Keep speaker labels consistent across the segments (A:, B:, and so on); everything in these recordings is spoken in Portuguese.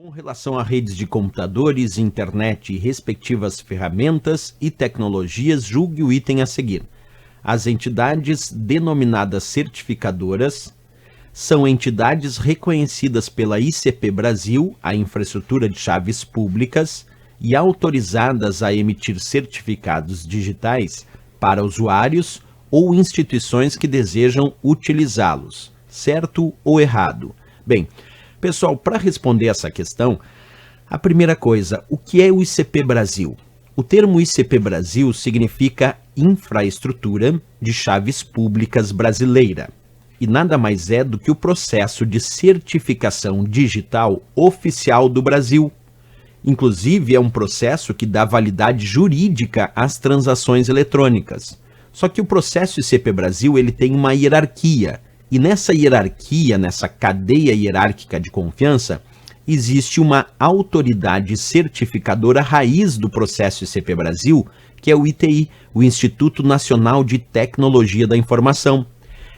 A: Com relação a redes de computadores, internet e respectivas ferramentas e tecnologias, julgue o item a seguir. As entidades denominadas certificadoras são entidades reconhecidas pela ICP Brasil, a infraestrutura de chaves públicas, e autorizadas a emitir certificados digitais para usuários ou instituições que desejam utilizá-los, certo ou errado? Bem, pessoal, para responder essa questão, a primeira coisa, o que é o ICP Brasil? O termo ICP Brasil significa Infraestrutura de Chaves Públicas Brasileira, e nada mais é do que o processo de certificação digital oficial do Brasil. Inclusive, é um processo que dá validade jurídica às transações eletrônicas. Só que o processo ICP Brasil ele tem uma hierarquia, e nessa hierarquia, nessa cadeia hierárquica de confiança, existe uma autoridade certificadora raiz do processo ICP Brasil, que é o ITI, o Instituto Nacional de Tecnologia da Informação.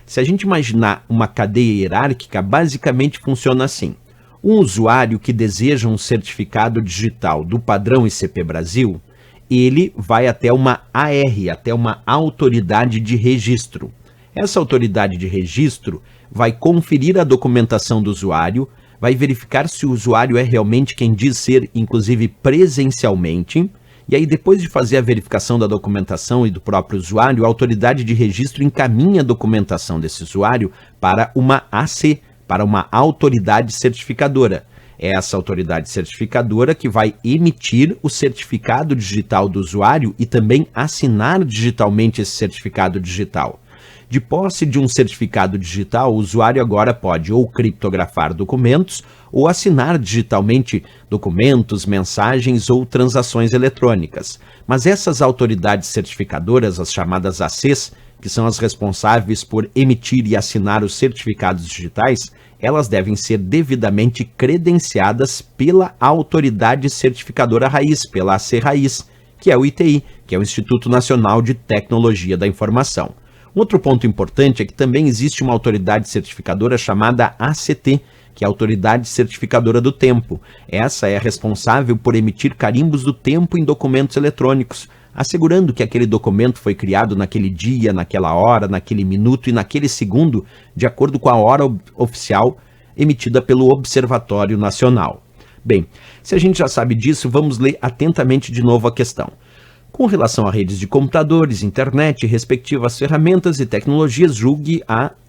A: Se a gente imaginar uma cadeia hierárquica, basicamente funciona assim. Um usuário que deseja um certificado digital do padrão ICP Brasil, ele vai até uma AR, até uma autoridade de registro. Essa autoridade de registro vai conferir a documentação do usuário, vai verificar se o usuário é realmente quem diz ser, inclusive presencialmente, e aí depois de fazer a verificação da documentação e do próprio usuário, a autoridade de registro encaminha a documentação desse usuário para uma AC, para uma autoridade certificadora. É essa autoridade certificadora que vai emitir o certificado digital do usuário e também assinar digitalmente esse certificado digital. De posse de um certificado digital, o usuário agora pode ou criptografar documentos ou assinar digitalmente documentos, mensagens ou transações eletrônicas. Mas essas autoridades certificadoras, as chamadas ACs, que são as responsáveis por emitir e assinar os certificados digitais, elas devem ser devidamente credenciadas pela autoridade certificadora raiz, pela AC raiz, que é o ITI, que é o Instituto Nacional de Tecnologia da Informação. Outro ponto importante é que também existe uma autoridade certificadora chamada ACT, que é a Autoridade Certificadora do Tempo. Essa é a responsável por emitir carimbos do tempo em documentos eletrônicos, assegurando que aquele documento foi criado naquele dia, naquela hora, naquele minuto e naquele segundo, de acordo com a hora oficial emitida pelo Observatório Nacional. Bem, se a gente já sabe disso, vamos ler atentamente de novo a questão. Com relação a redes de computadores, internet, respectivas ferramentas e tecnologias, julgue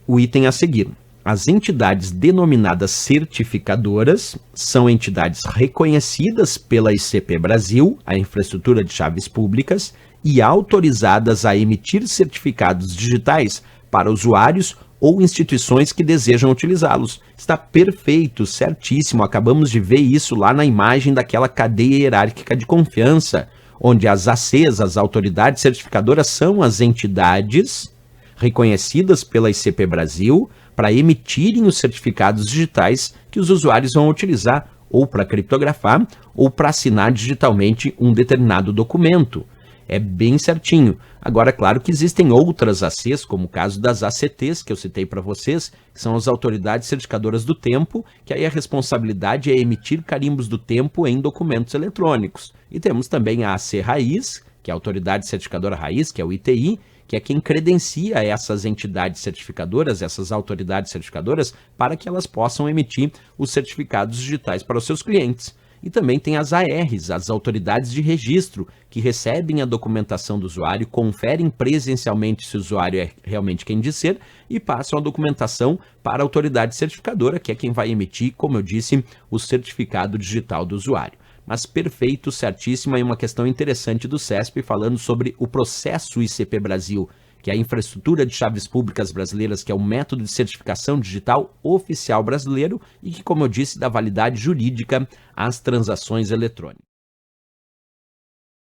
A: o item a seguir. As entidades denominadas certificadoras são entidades reconhecidas pela ICP Brasil, a infraestrutura de chaves públicas, e autorizadas a emitir certificados digitais para usuários ou instituições que desejam utilizá-los. Está perfeito, certíssimo, acabamos de ver isso lá na imagem daquela cadeia hierárquica de confiança, onde as ACs, as autoridades certificadoras, são as entidades reconhecidas pela ICP Brasil para emitirem os certificados digitais que os usuários vão utilizar ou para criptografar ou para assinar digitalmente um determinado documento. É bem certinho. Agora, é claro que existem outras ACs, como o caso das ACTs, que eu citei para vocês, que são as autoridades certificadoras do tempo, que aí a responsabilidade é emitir carimbos do tempo em documentos eletrônicos. E temos também a AC Raiz, que é a autoridade certificadora raiz, que é o ITI, que é quem credencia essas entidades certificadoras, essas autoridades certificadoras, para que elas possam emitir os certificados digitais para os seus clientes. E também tem as ARs, as autoridades de registro, que recebem a documentação do usuário, conferem presencialmente se o usuário é realmente quem diz ser e passam a documentação para a autoridade certificadora, que é quem vai emitir, como eu disse, o certificado digital do usuário. Mas perfeito, certíssimo, e uma questão interessante do CESP falando sobre o processo ICP Brasil, que é a infraestrutura de chaves públicas brasileiras, que é o método de certificação digital oficial brasileiro e que, como eu disse, dá validade jurídica às transações eletrônicas.